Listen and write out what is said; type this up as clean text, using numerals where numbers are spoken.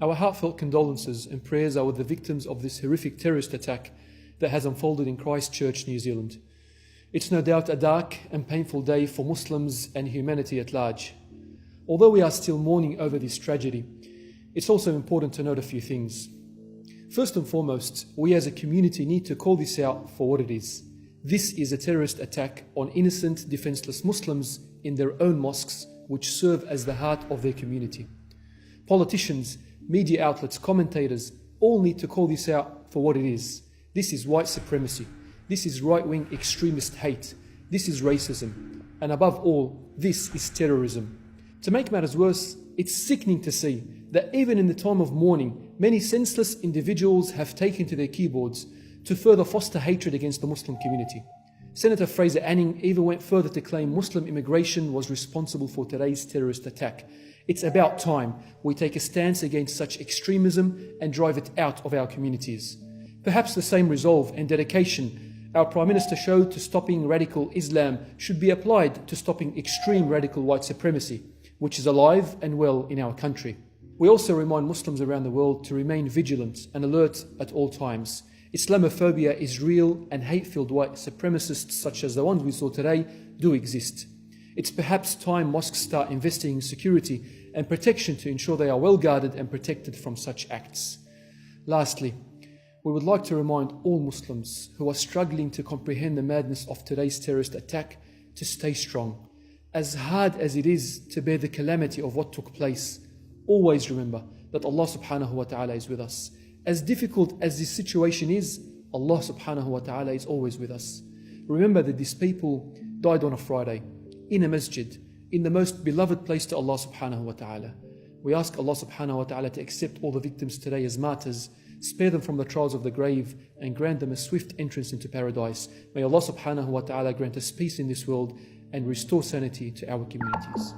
Our heartfelt condolences and prayers are with the victims of this horrific terrorist attack that has unfolded in Christchurch, New Zealand. It's no doubt a dark and painful day for Muslims and humanity at large. Although we are still mourning over this tragedy, it's also important to note a few things. First and foremost, we as a community need to call this out for what it is. This is a terrorist attack on innocent, defenseless Muslims in their own mosques, which serve as the heart of their community. Politicians, media outlets, commentators all need to call this out for what it is. This is white supremacy. This is right-wing extremist hate. This is racism. And above all, this is terrorism. To make matters worse, it's sickening to see that even in the time of mourning, many senseless individuals have taken to their keyboards to further foster hatred against the Muslim community. Senator Fraser Anning even went further to claim Muslim immigration was responsible for today's terrorist attack. It's about time we take a stance against such extremism and drive it out of our communities. Perhaps the same resolve and dedication our Prime Minister showed to stopping radical Islam should be applied to stopping extreme radical white supremacy, which is alive and well in our country. We also remind Muslims around the world to remain vigilant and alert at all times. Islamophobia is real, and hate-filled white supremacists such as the ones we saw today do exist. It's perhaps time mosques start investing in security and protection to ensure they are well guarded and protected from such acts. Lastly, we would like to remind all Muslims who are struggling to comprehend the madness of today's terrorist attack to stay strong. As hard as it is to bear the calamity of what took place, always remember that Allah subhanahu wa ta'ala is with us. As difficult as this situation is, Allah subhanahu wa ta'ala is always with us. Remember that these people died on a Friday, in a masjid, in the most beloved place to Allah subhanahu wa ta'ala. We ask Allah subhanahu wa ta'ala to accept all the victims today as martyrs, spare them from the trials of the grave, and grant them a swift entrance into paradise. May Allah subhanahu wa ta'ala grant us peace in this world and restore sanity to our communities.